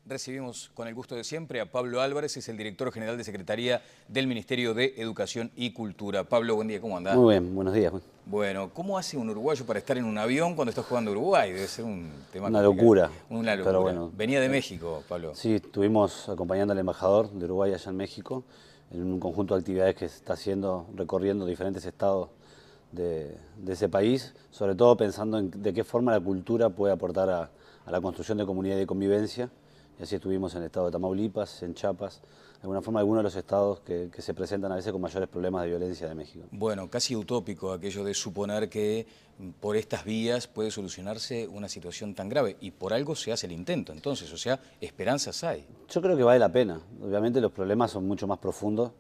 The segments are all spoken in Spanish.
Recibimos con el gusto de siempre a Pablo Álvarez, es el director general de Secretaría del Ministerio de Educación y Cultura. Pablo, buen día, ¿cómo andás? Muy bien, buenos días. Bueno, ¿cómo hace un uruguayo para estar en un avión cuando está jugando Uruguay? Debe ser un tema Una complicado. locura, Una pero locura. bueno. Venía de México, Pablo. Sí, estuvimos acompañando al embajador de Uruguay allá en México en un conjunto de actividades que se está haciendo, recorriendo diferentes estados de ese país, sobre todo pensando en de qué forma la cultura puede aportar a la construcción de comunidad y de convivencia. Y así estuvimos en el estado de Tamaulipas, en Chiapas, de alguna forma algunos de los estados que se presentan a veces con mayores problemas de violencia de México. Bueno, casi utópico aquello de suponer que por estas vías puede solucionarse una situación tan grave y por algo se hace el intento, entonces, o sea, esperanzas hay. Yo creo que vale la pena. Obviamente los problemas son mucho más profundos,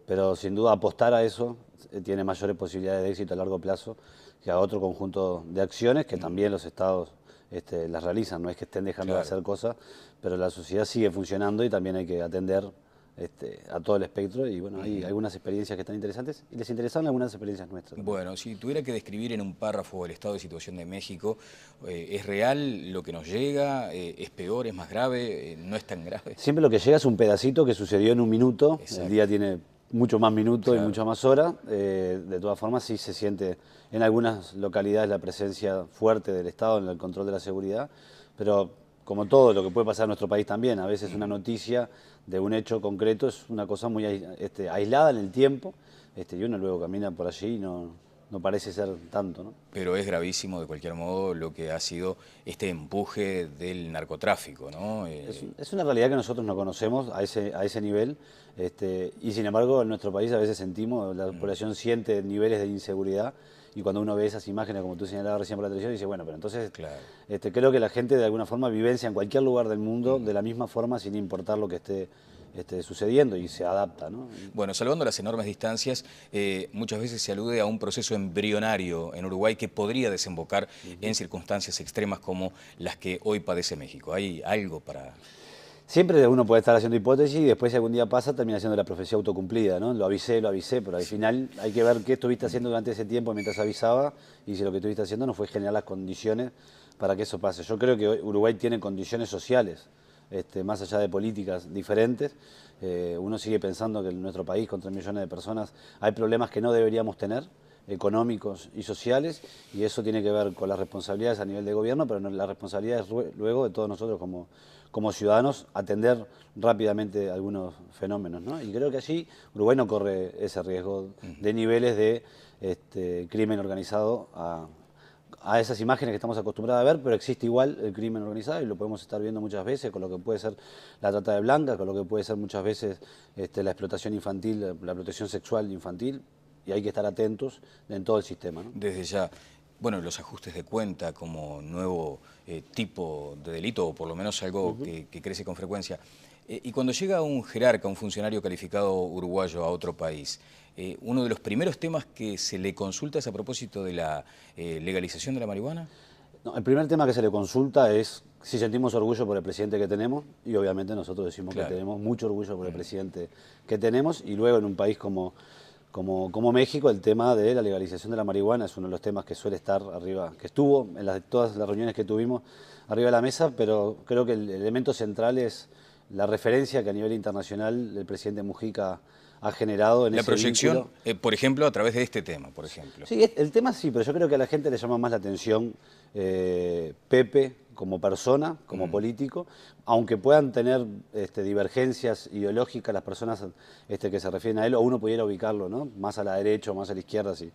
pero sin duda apostar a eso tiene mayores posibilidades de éxito a largo plazo que a otro conjunto de acciones que también los estados las realizan. No es que estén dejando de hacer cosas, pero la sociedad sigue funcionando y también hay que atender a todo el espectro. Y bueno, hay algunas experiencias que están interesantes y les interesan algunas experiencias nuestras. Bueno, si tuviera que describir en un párrafo el estado de situación de México, ¿es real lo que nos llega? ¿Es peor? ¿Es más grave? ¿No es tan grave? Siempre lo que llega es un pedacito que sucedió en un minuto. Exacto. El día tiene mucho más minutos y Claro. muchas más horas. De todas formas, sí se siente en algunas localidades la presencia fuerte del Estado en el control de la seguridad, pero como todo lo que puede pasar en nuestro país también, a veces una noticia de un hecho concreto es una cosa muy aislada en el tiempo, y uno luego camina por allí y no parece ser tanto, ¿no? Pero es gravísimo de cualquier modo lo que ha sido este empuje del narcotráfico, ¿no? Es una realidad que nosotros no conocemos a ese nivel, y sin embargo en nuestro país a veces sentimos, la población siente niveles de inseguridad, y cuando uno ve esas imágenes, como tú señalabas recién por la televisión, dice, bueno, pero entonces Claro. creo que la gente de alguna forma vivencia en cualquier lugar del mundo de la misma forma, sin importar lo que esté sucediendo, y se adapta, ¿no? Bueno, salvando las enormes distancias, muchas veces se alude a un proceso embrionario en Uruguay que podría desembocar en circunstancias extremas como las que hoy padece México. ¿Hay algo para...? Siempre uno puede estar haciendo hipótesis y después si algún día pasa termina siendo la profecía autocumplida, ¿no? Lo avisé, pero al final hay que ver qué estuviste haciendo durante ese tiempo mientras avisaba y si lo que estuviste haciendo no fue generar las condiciones para que eso pase. Yo creo que hoy Uruguay tiene condiciones sociales, más allá de políticas diferentes. Uno sigue pensando que en nuestro país, con 3 millones de personas, hay problemas que no deberíamos tener, económicos y sociales, y eso tiene que ver con las responsabilidades a nivel de gobierno, pero la responsabilidad es luego de todos nosotros como ciudadanos atender rápidamente algunos fenómenos, ¿no? Y creo que allí Uruguay no corre ese riesgo de niveles de crimen organizado a esas imágenes que estamos acostumbrados a ver, pero existe igual el crimen organizado y lo podemos estar viendo muchas veces con lo que puede ser la trata de blancas, con lo que puede ser muchas veces la explotación infantil, la protección sexual infantil, y hay que estar atentos en todo el sistema, ¿no? Desde ya, bueno, los ajustes de cuenta como nuevo tipo de delito, o por lo menos algo que crece con frecuencia. Y cuando llega un jerarca, un funcionario calificado uruguayo a otro país, uno de los primeros temas que se le consulta es a propósito de la legalización de la marihuana. No, el primer tema que se le consulta es si sentimos orgullo por el presidente que tenemos, y obviamente nosotros decimos que tenemos mucho orgullo por el presidente que tenemos, y luego en un país como México, el tema de la legalización de la marihuana es uno de los temas que suele estar arriba, que estuvo en todas las reuniones que tuvimos arriba de la mesa, pero creo que el elemento central es la referencia que a nivel internacional el presidente Mujica ha generado en La ese proyección, vínculo. por ejemplo, a través de este tema, por ejemplo. Sí, el tema sí, pero yo creo que a la gente le llama más la atención Pepe como persona, como político, aunque puedan tener divergencias ideológicas las personas que se refieren a él, o uno pudiera ubicarlo, ¿no? Más a la derecha o más a la izquierda, sí,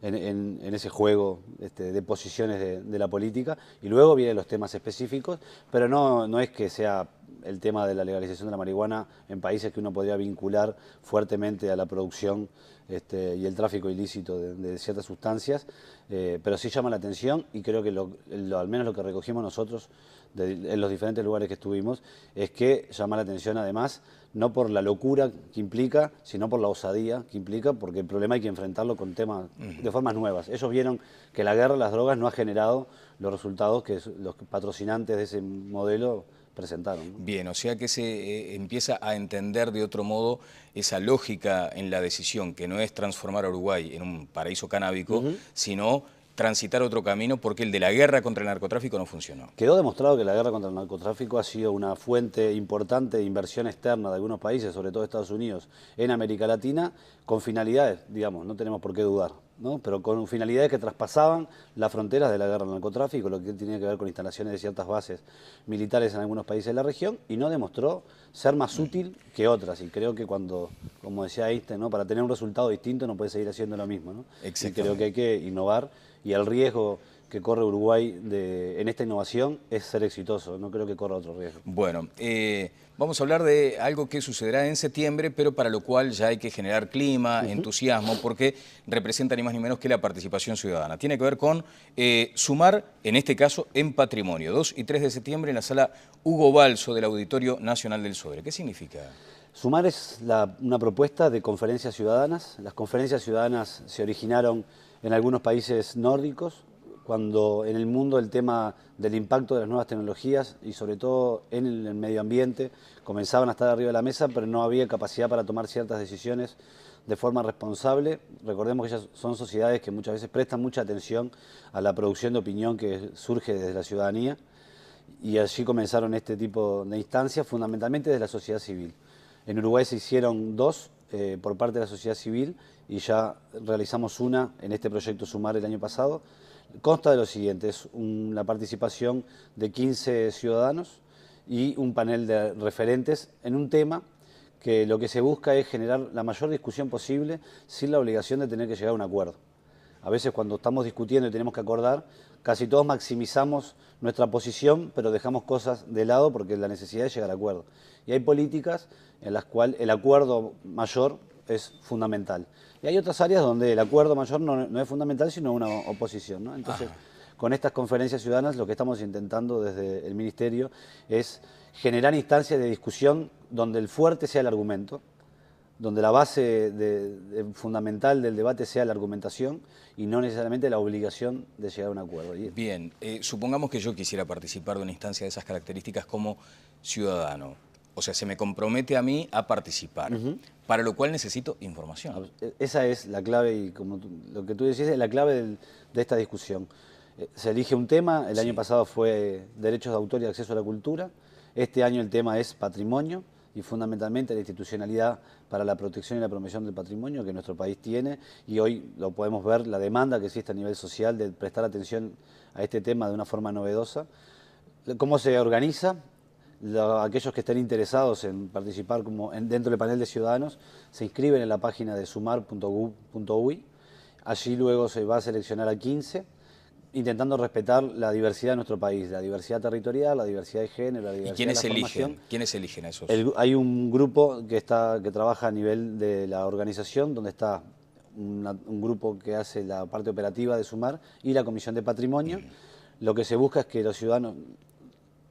en ese juego de posiciones de la política, y luego vienen los temas específicos, pero no es que sea el tema de la legalización de la marihuana en países que uno podría vincular fuertemente a la producción y el tráfico ilícito de ciertas sustancias, pero sí llama la atención, y creo que al menos lo que recogimos nosotros en los diferentes lugares que estuvimos es que llama la atención además no por la locura que implica, sino por la osadía que implica, porque el problema hay que enfrentarlo con temas de formas nuevas. Ellos vieron que la guerra a las drogas no ha generado los resultados que los patrocinantes de ese modelo presentaron, ¿no? Bien, o sea que se empieza a entender de otro modo esa lógica en la decisión, que no es transformar a Uruguay en un paraíso canábico, sino transitar otro camino porque el de la guerra contra el narcotráfico no funcionó. Quedó demostrado que la guerra contra el narcotráfico ha sido una fuente importante de inversión externa de algunos países, sobre todo Estados Unidos, en América Latina, con finalidades, digamos, no tenemos por qué dudar, ¿no? Pero con finalidades que traspasaban las fronteras de la guerra al narcotráfico, lo que tenía que ver con instalaciones de ciertas bases militares en algunos países de la región, y no demostró ser más útil que otras. Y creo que cuando, como decía Einstein, ¿no? Para tener un resultado distinto no puede seguir haciendo lo mismo, ¿no? Y creo que hay que innovar, y el riesgo que corre Uruguay en esta innovación es ser exitoso, no creo que corra otro riesgo. Bueno, vamos a hablar de algo que sucederá en septiembre, pero para lo cual ya hay que generar clima, entusiasmo, porque representa ni más ni menos que la participación ciudadana. Tiene que ver con sumar, en este caso, en patrimonio, 2 y 3 de septiembre en la sala Hugo Balso del Auditorio Nacional del Sodre. ¿Qué significa? Sumar es una propuesta de conferencias ciudadanas. Las conferencias ciudadanas se originaron en algunos países nórdicos, cuando en el mundo el tema del impacto de las nuevas tecnologías y sobre todo en el medio ambiente comenzaban a estar arriba de la mesa, pero no había capacidad para tomar ciertas decisiones de forma responsable. Recordemos que ellas son sociedades que muchas veces prestan mucha atención a la producción de opinión que surge desde la ciudadanía, y allí comenzaron este tipo de instancias, fundamentalmente desde la sociedad civil. En Uruguay se hicieron dos por parte de la sociedad civil y ya realizamos una en este proyecto Sumar el año pasado. Consta de lo siguiente: es la participación de 15 ciudadanos y un panel de referentes en un tema que lo que se busca es generar la mayor discusión posible sin la obligación de tener que llegar a un acuerdo. A veces cuando estamos discutiendo y tenemos que acordar, casi todos maximizamos nuestra posición, pero dejamos cosas de lado porque la necesidad es llegar a acuerdo. Y hay políticas en las cuales el acuerdo mayor es fundamental. Y hay otras áreas donde el acuerdo mayor no es fundamental, sino una oposición, ¿no? Entonces, con estas conferencias ciudadanas lo que estamos intentando desde el Ministerio es generar instancias de discusión donde el fuerte sea el argumento, donde la base fundamental del debate sea la argumentación y no necesariamente la obligación de llegar a un acuerdo. Bien, supongamos que yo quisiera participar de una instancia de esas características como ciudadano. O sea, se me compromete a mí a participar, para lo cual necesito información. Esa es la clave, y como lo que tú decís, es la clave de esta discusión. Se elige un tema, el año pasado fue derechos de autor y acceso a la cultura, este año el tema es patrimonio, y fundamentalmente la institucionalidad para la protección y la promoción del patrimonio que nuestro país tiene, y hoy lo podemos ver, la demanda que existe a nivel social de prestar atención a este tema de una forma novedosa. ¿Cómo se organiza? Aquellos que estén interesados en participar dentro del panel de ciudadanos se inscriben en la página de sumar.gov.uy. Allí luego se va a seleccionar a 15, intentando respetar la diversidad de nuestro país, la diversidad territorial, la diversidad de género, la diversidad de la formación. ¿Quiénes eligen esos? Hay un grupo que trabaja a nivel de la organización, donde está un grupo que hace la parte operativa de Sumar y la Comisión de Patrimonio. Lo que se busca es que los ciudadanos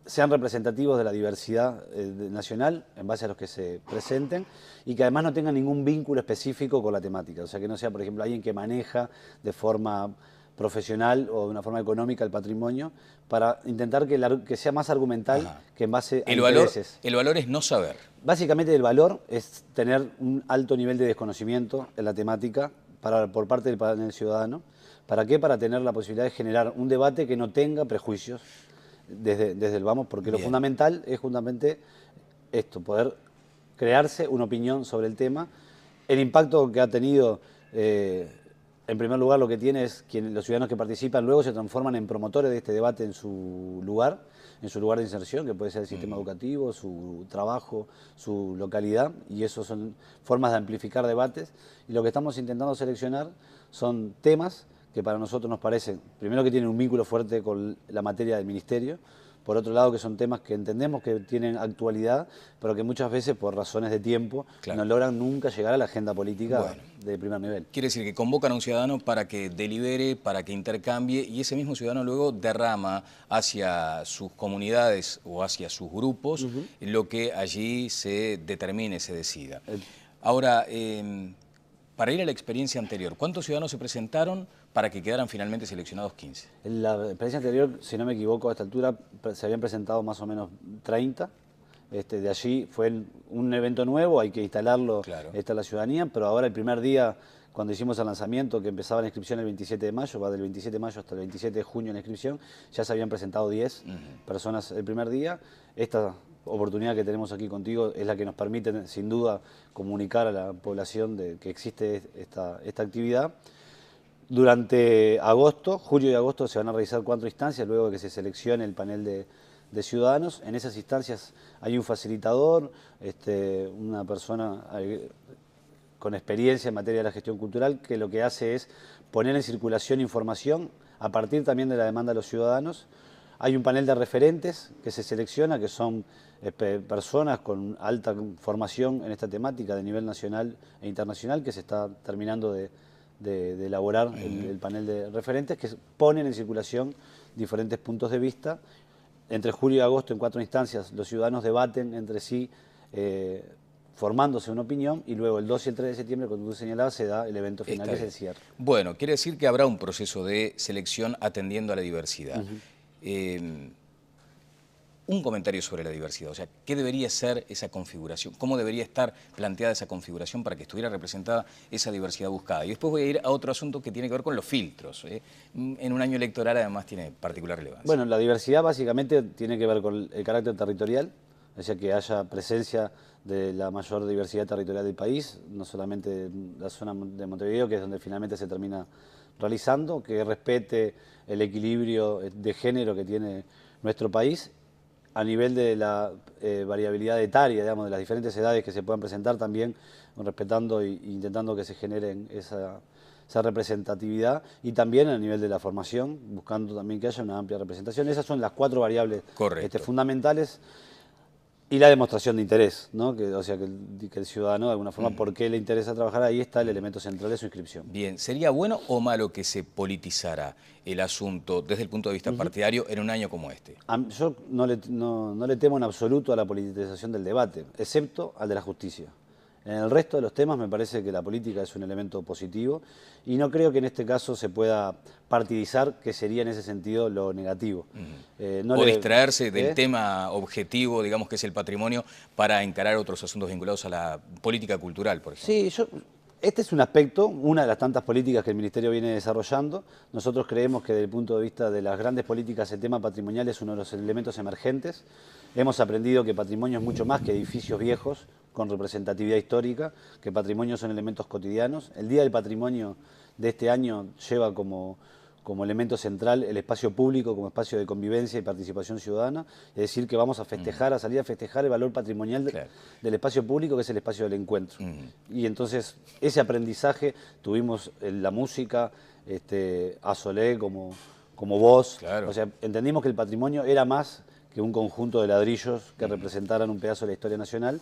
sean representativos de la diversidad nacional en base a los que se presenten, y que además no tengan ningún vínculo específico con la temática. O sea, que no sea, por ejemplo, alguien que maneja de forma profesional o de una forma económica el patrimonio, para intentar que sea más argumental que en base a intereses. El valor es no saber. Básicamente el valor es tener un alto nivel de desconocimiento en la temática por parte del panel ciudadano. ¿Para qué? Para tener la posibilidad de generar un debate que no tenga prejuicios desde el vamos, porque lo fundamental es justamente esto, poder crearse una opinión sobre el tema. El impacto que ha tenido, en primer lugar, lo que tiene es que los ciudadanos que participan luego se transforman en promotores de este debate en su lugar de inserción, que puede ser el sistema educativo, su trabajo, su localidad, y eso son formas de amplificar debates. Y lo que estamos intentando seleccionar son temas que para nosotros nos parecen, primero, que tienen un vínculo fuerte con la materia del Ministerio, por otro lado que son temas que entendemos que tienen actualidad, pero que muchas veces por razones de tiempo no logran nunca llegar a la agenda política de primer nivel. Quiere decir que convocan a un ciudadano para que delibere, para que intercambie, y ese mismo ciudadano luego derrama hacia sus comunidades o hacia sus grupos lo que allí se determine, se decida. Ahora, para ir a la experiencia anterior, ¿cuántos ciudadanos se presentaron para que quedaran finalmente seleccionados 15? En la experiencia anterior, si no me equivoco, a esta altura se habían presentado más o menos 30. De allí fue un evento nuevo, hay que instalarlo, está la ciudadanía, pero ahora el primer día cuando hicimos el lanzamiento, que empezaba la inscripción el 27 de mayo, va del 27 de mayo hasta el 27 de junio la inscripción, ya se habían presentado 10 personas el primer día. Esta oportunidad que tenemos aquí contigo es la que nos permite, sin duda, comunicar a la población de que existe esta actividad. Durante agosto, julio y agosto, se van a realizar 4 instancias, luego de que se seleccione el panel de ciudadanos. En esas instancias hay un facilitador, una persona con experiencia en materia de la gestión cultural, que lo que hace es poner en circulación información a partir también de la demanda de los ciudadanos. Hay un panel de referentes que se selecciona, que son personas con alta formación en esta temática de nivel nacional e internacional, que se está terminando de elaborar el panel de referentes, que ponen en circulación diferentes puntos de vista. Entre julio y agosto, en 4 instancias, los ciudadanos debaten entre sí, formándose una opinión, y luego el 2 y el 3 de septiembre, cuando tú señalabas, se da el evento final, que es el cierre. Bueno, quiere decir que habrá un proceso de selección atendiendo a la diversidad. Un comentario sobre la diversidad, o sea, ¿qué debería ser esa configuración? ¿Cómo debería estar planteada esa configuración para que estuviera representada esa diversidad buscada? Y después voy a ir a otro asunto que tiene que ver con los filtros. En un año electoral además tiene particular relevancia. Bueno, la diversidad básicamente tiene que ver con el carácter territorial, o sea, que haya presencia de la mayor diversidad territorial del país, no solamente en la zona de Montevideo, que es donde finalmente se termina realizando, que respete el equilibrio de género que tiene nuestro país. A nivel de la variabilidad etaria, digamos, de las diferentes edades que se puedan presentar, también respetando e intentando que se generen esa representatividad, y también a nivel de la formación, buscando también que haya una amplia representación. Esas son las 4 variables fundamentales. Y la demostración de interés, ¿no? O sea, que el ciudadano, de alguna forma, ¿por qué le interesa trabajar? Ahí está el elemento central de su inscripción. Bien, ¿sería bueno o malo que se politizara el asunto desde el punto de vista partidario en un año como este? Yo no le temo en absoluto a la politización del debate, excepto al de la justicia. En el resto de los temas me parece que la política es un elemento positivo, y no creo que en este caso se pueda partidizar, que sería en ese sentido lo negativo. O distraerse del tema objetivo, digamos, que es el patrimonio, para encarar otros asuntos vinculados a la política cultural, por ejemplo. Sí, este es un aspecto, una de las tantas políticas que el Ministerio viene desarrollando. Nosotros creemos que desde el punto de vista de las grandes políticas el tema patrimonial es uno de los elementos emergentes. Hemos aprendido que patrimonio es mucho más que edificios viejos con representatividad histórica, que patrimonio son elementos cotidianos. El Día del Patrimonio de este año lleva como elemento central el espacio público como espacio de convivencia y participación ciudadana, es decir, que vamos a festejar, a salir a festejar el valor patrimonial del espacio público, que es el espacio del encuentro. Y entonces, ese aprendizaje tuvimos en la música, a Solé como voz, o sea, entendimos que el patrimonio era más que un conjunto de ladrillos que representaran un pedazo de la historia nacional,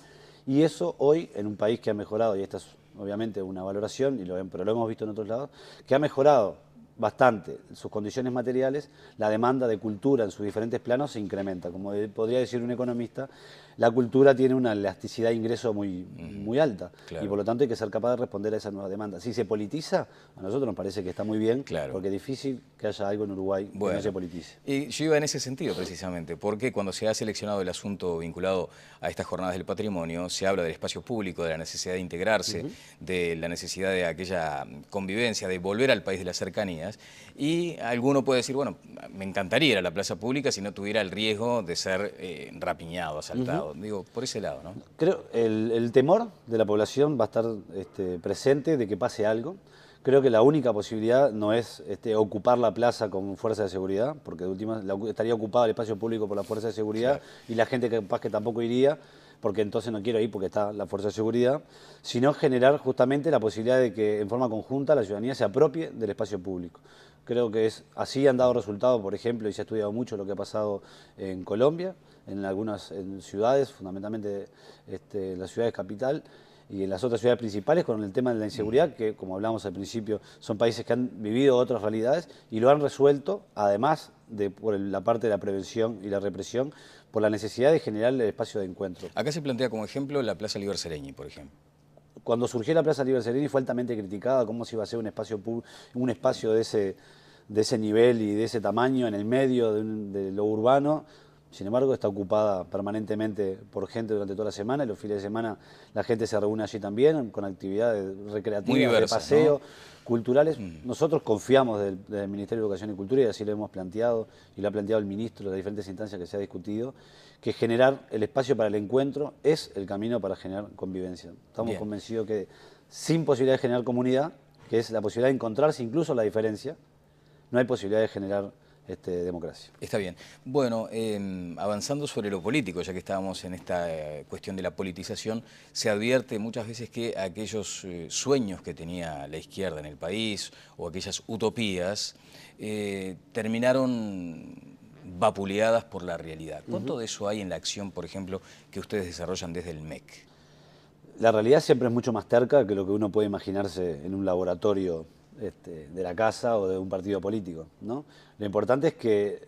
y eso hoy, en un país que ha mejorado, y esta es obviamente una valoración, pero lo hemos visto en otros lados, que ha mejorado bastante sus condiciones materiales, la demanda de cultura en sus diferentes planos se incrementa. Como podría decir un economista, la cultura tiene una elasticidad de ingreso muy alta, y por lo tanto hay que ser capaz de responder a esa nueva demanda. Si se politiza, a nosotros nos parece que está muy bien, porque es difícil que haya algo en Uruguay que no se politice. Y yo iba en ese sentido precisamente, porque cuando se ha seleccionado el asunto vinculado a estas jornadas del patrimonio, se habla del espacio público, de la necesidad de integrarse, de la necesidad de aquella convivencia, de volver al país de las cercanías, y alguno puede decir, bueno, me encantaría ir a la plaza pública si no tuviera el riesgo de ser rapiñado, asaltado. Digo, por ese lado, ¿no? Creo el temor de la población va a estar presente de que pase algo. Creo que la única posibilidad no es ocupar la plaza con fuerza de seguridad, porque de última estaría ocupado el espacio público por la fuerza de seguridad, y la gente capaz que tampoco iría, porque entonces no quiero ir porque está la fuerza de seguridad, sino generar justamente la posibilidad de que en forma conjunta la ciudadanía se apropie del espacio público. Creo que así han dado resultados, por ejemplo, y se ha estudiado mucho lo que ha pasado en Colombia, en algunas ciudades, fundamentalmente las ciudades capital, y en las otras ciudades principales, con el tema de la inseguridad, que como hablamos al principio, son países que han vivido otras realidades y lo han resuelto, además de por la parte de la prevención y la represión, por la necesidad de generar el espacio de encuentro. Acá se plantea como ejemplo la Plaza Liber Seregni, por ejemplo. Cuando surgió la Plaza Liber Seregni fue altamente criticada, cómo se iba a hacer un espacio de ese nivel y de ese tamaño en el medio de lo urbano. Sin embargo, está ocupada permanentemente por gente durante toda la semana y los fines de semana la gente se reúne allí también con actividades Muy recreativas, de diversas, paseo, ¿no? culturales. Nosotros confiamos del Ministerio de Educación y Cultura y así lo hemos planteado y lo ha planteado el ministro en las diferentes instancias que se ha discutido, que generar el espacio para el encuentro es el camino para generar convivencia. Estamos Bien. convencidos que sin posibilidad de generar comunidad, que es la posibilidad de encontrarse incluso la diferencia, no hay posibilidad de generar democracia. Está bien. Bueno, avanzando sobre lo político, ya que estábamos en esta cuestión de la politización, se advierte muchas veces que aquellos sueños que tenía la izquierda en el país o aquellas utopías terminaron vapuleadas por la realidad. ¿Cuánto de eso hay en la acción, por ejemplo, que ustedes desarrollan desde el MEC? La realidad siempre es mucho más terca que lo que uno puede imaginarse en un laboratorio de la casa o de un partido político, ¿no? Lo importante es que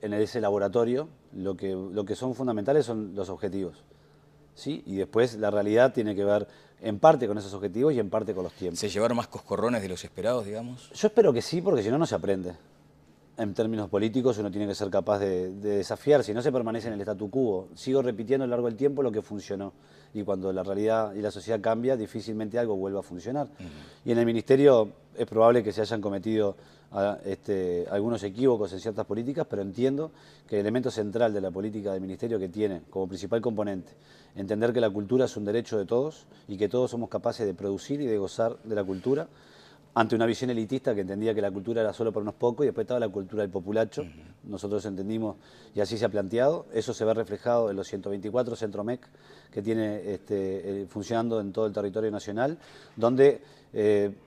en ese laboratorio lo que son fundamentales son los objetivos, ¿sí? Y después la realidad tiene que ver en parte con esos objetivos y en parte con los tiempos. ¿Se llevaron más coscorrones de los esperados, digamos? Yo espero que sí, porque si no, no se aprende. En términos políticos uno tiene que ser capaz de desafiar, si no se permanece en el statu quo. Sigo repitiendo a lo largo del tiempo lo que funcionó y cuando la realidad y la sociedad cambia, difícilmente algo vuelva a funcionar. Y en el Ministerio es probable que se hayan cometido algunos equívocos en ciertas políticas, pero entiendo que el elemento central de la política del Ministerio que tiene como principal componente entender que la cultura es un derecho de todos y que todos somos capaces de producir y de gozar de la cultura, ante una visión elitista que entendía que la cultura era solo para unos pocos y después estaba la cultura del populacho. Nosotros entendimos y así se ha planteado. Eso se ve reflejado en los 124 Centro MEC que tiene funcionando en todo el territorio nacional, donde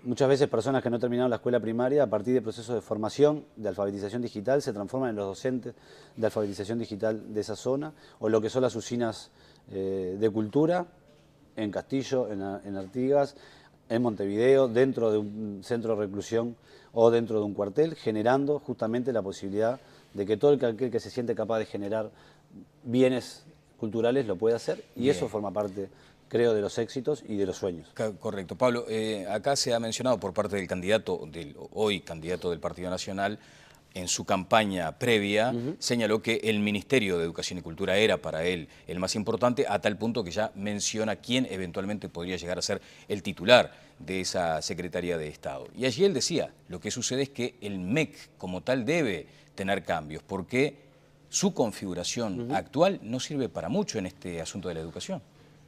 muchas veces personas que no terminaron la escuela primaria, a partir de procesos de formación, de alfabetización digital, se transforman en los docentes de alfabetización digital de esa zona, o lo que son las usinas de cultura, en Castillo, en Artigas, en Montevideo, dentro de un centro de reclusión o dentro de un cuartel, generando justamente la posibilidad de que todo aquel que se siente capaz de generar bienes culturales lo pueda hacer, y Bien. eso forma parte, creo, de los éxitos y de los sueños. Correcto. Pablo, acá se ha mencionado por parte del candidato, hoy candidato del Partido Nacional, en su campaña previa, señaló que el Ministerio de Educación y Cultura era para él el más importante, a tal punto que ya menciona quién eventualmente podría llegar a ser el titular de esa Secretaría de Estado. Y allí él decía, lo que sucede es que el MEC como tal debe tener cambios, porque su configuración actual no sirve para mucho en este asunto de la educación.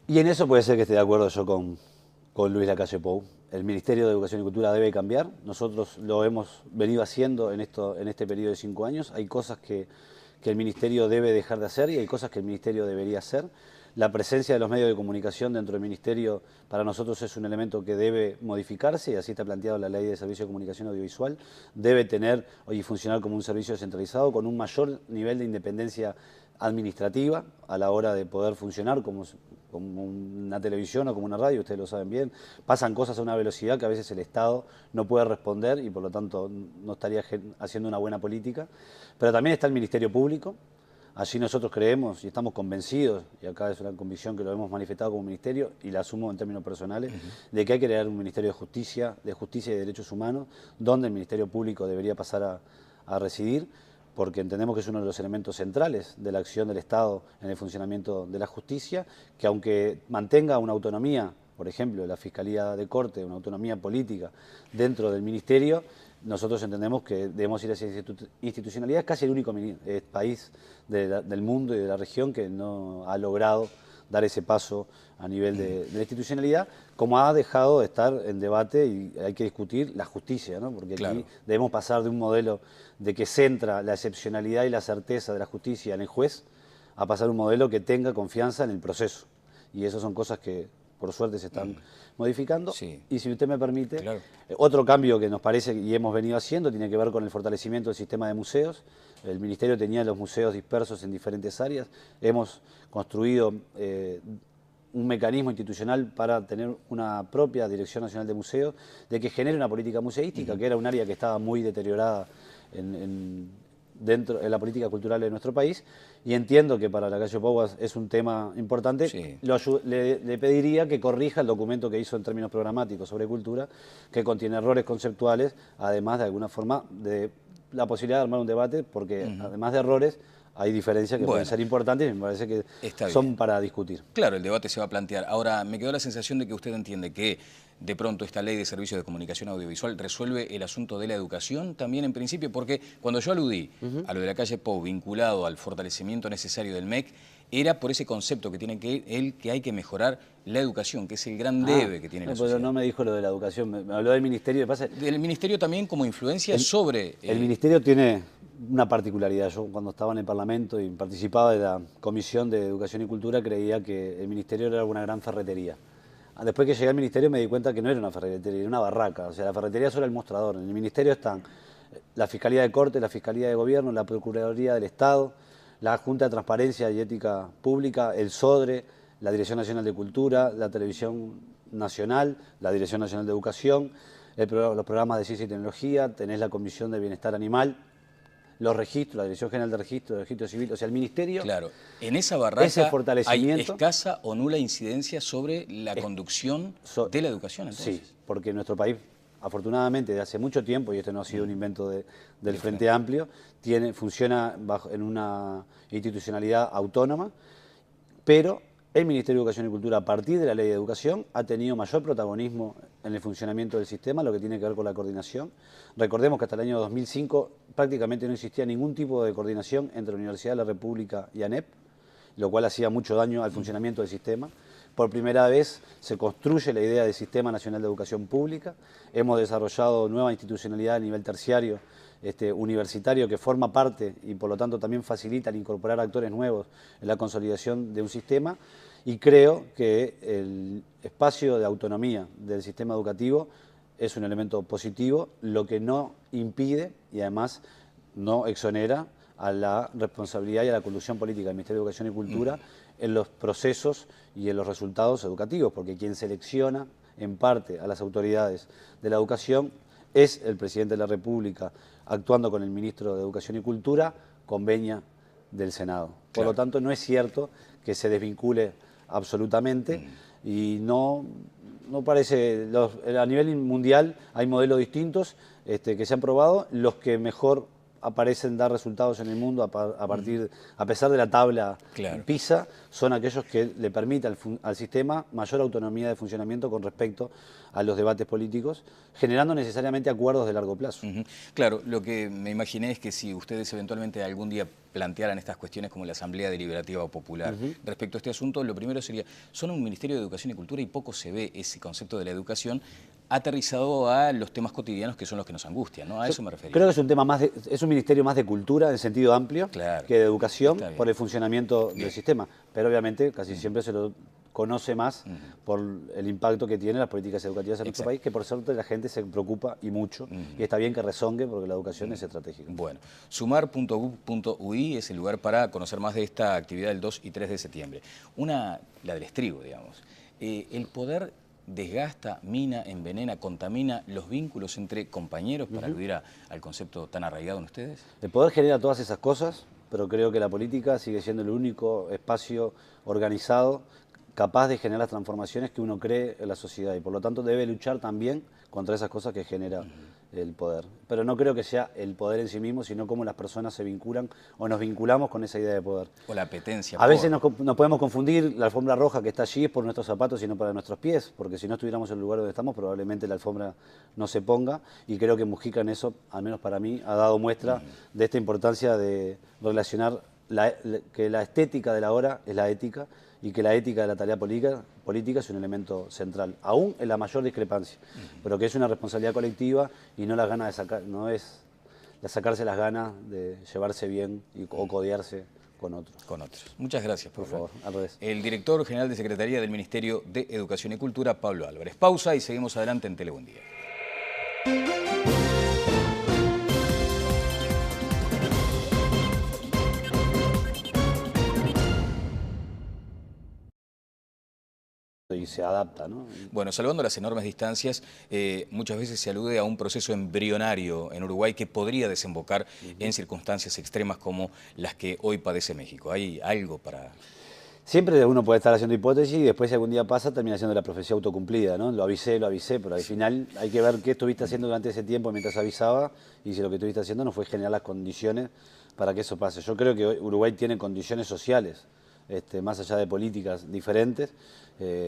Y en eso puede ser que esté de acuerdo yo con Luis Lacalle Pou. El Ministerio de Educación y Cultura debe cambiar. Nosotros lo hemos venido haciendo en este periodo de 5 años. Hay cosas que el Ministerio debe dejar de hacer y hay cosas que el Ministerio debería hacer. La presencia de los medios de comunicación dentro del Ministerio para nosotros es un elemento que debe modificarse, y así está planteado la Ley de Servicio de Comunicación Audiovisual. Debe tener y funcionar como un servicio descentralizado con un mayor nivel de independencia administrativa a la hora de poder funcionar como una televisión o como una radio. Ustedes lo saben bien. Pasan cosas a una velocidad que a veces el Estado no puede responder y por lo tanto no estaría haciendo una buena política. Pero también está el Ministerio Público. Allí nosotros creemos y estamos convencidos, y acá es una convicción que lo hemos manifestado como ministerio y la asumo en términos personales, de que hay que crear un Ministerio de Justicia y Derechos Humanos, donde el Ministerio Público debería pasar a residir, porque entendemos que es uno de los elementos centrales de la acción del Estado en el funcionamiento de la justicia, que aunque mantenga una autonomía, por ejemplo, la Fiscalía de Corte, una autonomía política dentro del Ministerio, nosotros entendemos que debemos ir hacia institucionalidad. Es casi el único país del mundo y de la región que no ha logrado dar ese paso a nivel de la institucionalidad, como ha dejado de estar en debate y hay que discutir la justicia, ¿no? Porque aquí debemos pasar de un modelo de que centra la excepcionalidad y la certeza de la justicia en el juez a pasar a un modelo que tenga confianza en el proceso. Y esas son cosas que por suerte se están modificando. Sí. Y si usted me permite, otro cambio que nos parece y hemos venido haciendo tiene que ver con el fortalecimiento del sistema de museos. El Ministerio tenía los museos dispersos en diferentes áreas. Hemos construido un mecanismo institucional para tener una propia Dirección Nacional de Museos, de que genere una política museística, que era un área que estaba muy deteriorada dentro de la política cultural de nuestro país, y entiendo que para Lacalle Pou es un tema importante. Sí. Le pediría que corrija el documento que hizo en términos programáticos sobre cultura, que contiene errores conceptuales, además de alguna forma de la posibilidad de armar un debate, porque además de errores hay diferencias que pueden ser importantes y me parece que son para discutir. Claro, el debate se va a plantear. Ahora, me quedó la sensación de que usted entiende que de pronto esta ley de servicios de comunicación audiovisual resuelve el asunto de la educación también en principio, porque cuando yo aludí a lo de la calle Pou vinculado al fortalecimiento necesario del MEC, era por ese concepto que tiene que hay que mejorar la educación, que es el gran debe que tiene la sociedad. No me dijo lo de la educación, me habló del ministerio. Del ministerio también como influencia sobre... El ministerio tiene una particularidad. Yo cuando estaba en el Parlamento y participaba de la Comisión de Educación y Cultura creía que el ministerio era una gran ferretería. Después que llegué al ministerio me di cuenta que no era una ferretería, era una barraca. O sea, la ferretería solo era el mostrador. En el ministerio están la Fiscalía de Corte, la Fiscalía de Gobierno, la Procuraduría del Estado, la Junta de Transparencia y Ética Pública, el SODRE, la Dirección Nacional de Cultura, la Televisión Nacional, la Dirección Nacional de Educación, los programas de Ciencia y Tecnología, tenés la Comisión de Bienestar Animal, los registros, la Dirección General de Registro, el Registro Civil, o sea, el Ministerio... Claro, en esa barraca hay escasa o nula incidencia sobre la conducción de la educación, entonces. Sí, porque nuestro país, afortunadamente, desde hace mucho tiempo, y este no ha sido un invento del Frente Amplio, funciona en una institucionalidad autónoma, pero el Ministerio de Educación y Cultura, a partir de la Ley de Educación, ha tenido mayor protagonismo en el funcionamiento del sistema, lo que tiene que ver con la coordinación. Recordemos que hasta el año 2005 prácticamente no existía ningún tipo de coordinación entre la Universidad de la República y ANEP, lo cual hacía mucho daño al funcionamiento del sistema. Por primera vez se construye la idea del Sistema Nacional de Educación Pública. Hemos desarrollado nueva institucionalidad a nivel terciario, universitario, que forma parte y por lo tanto también facilita el incorporar actores nuevos en la consolidación de un sistema. Y creo que el espacio de autonomía del sistema educativo es un elemento positivo, lo que no impide y además no exonera a la responsabilidad y a la conducción política del Ministerio de Educación y Cultura en los procesos y en los resultados educativos, porque quien selecciona en parte a las autoridades de la educación es el Presidente de la República, actuando con el Ministro de Educación y Cultura, con venia del Senado. Por lo tanto, no es cierto que se desvincule absolutamente y no parece... a nivel mundial hay modelos distintos que se han probado, los que mejor aparecen dar resultados en el mundo a pesar de la tabla PISA, son aquellos que le permitan al sistema mayor autonomía de funcionamiento con respecto a los debates políticos, generando necesariamente acuerdos de largo plazo. Claro, lo que me imaginé es que si ustedes eventualmente algún día plantearan estas cuestiones como la Asamblea Deliberativa Popular respecto a este asunto, lo primero sería, son un Ministerio de Educación y Cultura y poco se ve ese concepto de la educación aterrizado a los temas cotidianos que son los que nos angustian, ¿no? A eso me refería. Creo que es un tema es un ministerio más de cultura en sentido amplio que de educación por el funcionamiento del sistema, pero obviamente casi siempre se lo conoce más por el impacto que tienen las políticas educativas en nuestro país, que por suerte la gente se preocupa y mucho, y está bien que rezongue porque la educación es estratégica. Bueno, sumar.gov.ui es el lugar para conocer más de esta actividad del 2 y 3 de septiembre. La del estribo, digamos. El poder desgasta, mina, envenena, contamina los vínculos entre compañeros, para aludir al concepto tan arraigado en ustedes. El poder genera todas esas cosas, pero creo que la política sigue siendo el único espacio organizado capaz de generar las transformaciones que uno cree en la sociedad y por lo tanto debe luchar también contra esas cosas que genera el poder. Pero no creo que sea el poder en sí mismo, sino cómo las personas se vinculan o nos vinculamos con esa idea de poder. O la apetencia. A veces nos podemos confundir, la alfombra roja que está allí es por nuestros zapatos y no para nuestros pies, porque si no estuviéramos en el lugar donde estamos probablemente la alfombra no se ponga, y creo que Mujica en eso, al menos para mí, ha dado muestra de esta importancia de relacionar que la estética de la hora es la ética, y que la ética de la tarea política es un elemento central, aún en la mayor discrepancia, pero que es una responsabilidad colectiva y no las ganas no es de sacarse las ganas de llevarse bien o codearse con otros. Muchas gracias, por favor. Al revés. El director general de Secretaría del Ministerio de Educación y Cultura, Pablo Álvarez. Pausa y seguimos adelante en Tele Buen Día. Y se adapta, ¿no? Bueno, salvando las enormes distancias, muchas veces se alude a un proceso embrionario en Uruguay que podría desembocar en circunstancias extremas como las que hoy padece México. ¿Hay algo para...? Siempre uno puede estar haciendo hipótesis y después si algún día pasa termina siendo la profecía autocumplida, ¿no? Lo avisé, pero al final hay que ver qué estuviste haciendo durante ese tiempo mientras avisaba y si lo que estuviste haciendo no fue generar las condiciones para que eso pase. Yo creo que hoy Uruguay tiene condiciones sociales, más allá de políticas diferentes.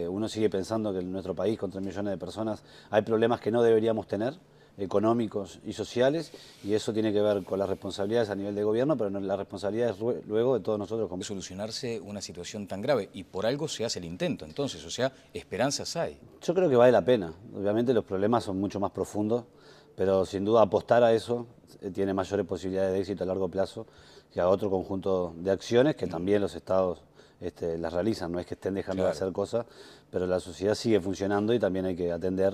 Uno sigue pensando que en nuestro país, con 3 millones de personas, hay problemas que no deberíamos tener, económicos y sociales, y eso tiene que ver con las responsabilidades a nivel de gobierno, pero las responsabilidades luego de todos nosotros. Solucionarse una situación tan grave, y por algo se hace el intento, entonces, o sea, esperanzas hay. Yo creo que vale la pena. Obviamente los problemas son mucho más profundos, pero sin duda apostar a eso tiene mayores posibilidades de éxito a largo plazo que a otro conjunto de acciones que también los estados las realizan. No es que estén dejando de hacer cosas, pero la sociedad sigue funcionando y también hay que atender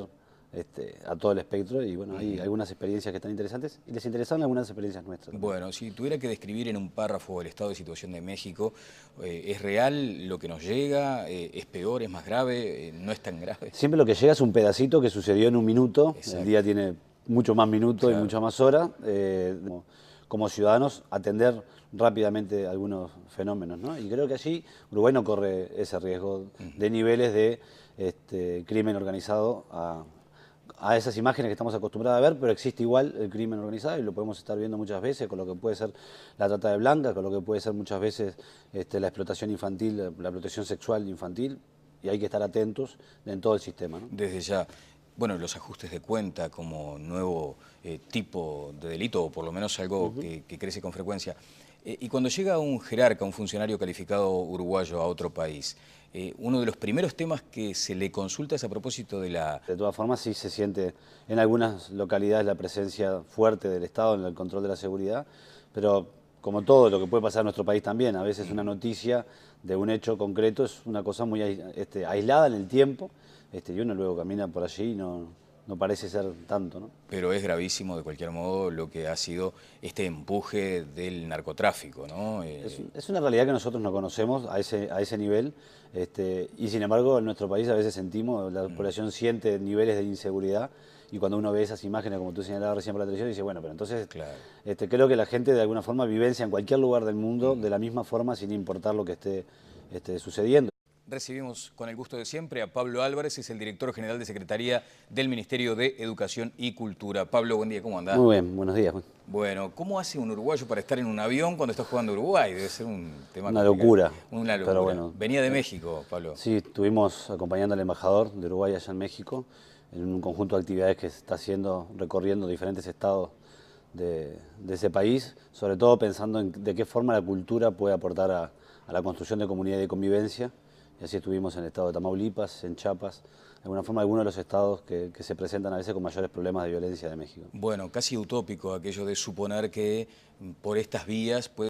a todo el espectro, y bueno, hay algunas experiencias que están interesantes y les interesaron algunas experiencias nuestras también. Bueno, si tuviera que describir en un párrafo el estado de situación de México, ¿es real lo que nos llega? ¿Es peor, es más grave, no es tan grave? Siempre lo que llega es un pedacito que sucedió en un minuto. Exacto. El día tiene mucho más minutos y muchas más horas. Como ciudadanos, atender rápidamente algunos fenómenos, ¿no? Y creo que allí Uruguay no corre ese riesgo de niveles de crimen organizado a esas imágenes que estamos acostumbrados a ver, pero existe igual el crimen organizado y lo podemos estar viendo muchas veces con lo que puede ser la trata de blancas, con lo que puede ser muchas veces la explotación infantil, la explotación sexual infantil, y hay que estar atentos en todo el sistema, ¿no? Desde ya. Bueno, los ajustes de cuenta como nuevo tipo de delito, o por lo menos algo que crece con frecuencia. Y cuando llega un jerarca, un funcionario calificado uruguayo a otro país, uno de los primeros temas que se le consulta es a propósito de la... De todas formas, sí se siente en algunas localidades la presencia fuerte del Estado en el control de la seguridad, pero como todo lo que puede pasar en nuestro país también, a veces una noticia de un hecho concreto es una cosa muy aislada en el tiempo, y uno luego camina por allí y no parece ser tanto, ¿no? Pero es gravísimo de cualquier modo lo que ha sido este empuje del narcotráfico, ¿no? Es una realidad que nosotros no conocemos a ese nivel, y sin embargo en nuestro país a veces sentimos, la población siente niveles de inseguridad, y cuando uno ve esas imágenes, como tú señalabas recién por la televisión, dice, bueno, pero entonces creo que la gente de alguna forma vivencia en cualquier lugar del mundo de la misma forma, sin importar lo que esté sucediendo. Recibimos con el gusto de siempre a Pablo Álvarez, es el director general de Secretaría del Ministerio de Educación y Cultura. Pablo, buen día, ¿cómo andás? Muy bien, buenos días. Bueno, ¿cómo hace un uruguayo para estar en un avión cuando está jugando Uruguay? Debe ser un tema Una complicado. locura. Una locura. Pero bueno, venía de México, Pablo. Sí, estuvimos acompañando al embajador de Uruguay allá en México en un conjunto de actividades que se está haciendo, recorriendo diferentes estados de ese país, sobre todo pensando en de qué forma la cultura puede aportar a la construcción de comunidad y de convivencia. Y así estuvimos en el estado de Tamaulipas, en Chiapas, de alguna forma algunos de los estados que se presentan a veces con mayores problemas de violencia de México. Bueno, casi utópico aquello de suponer que por estas vías puede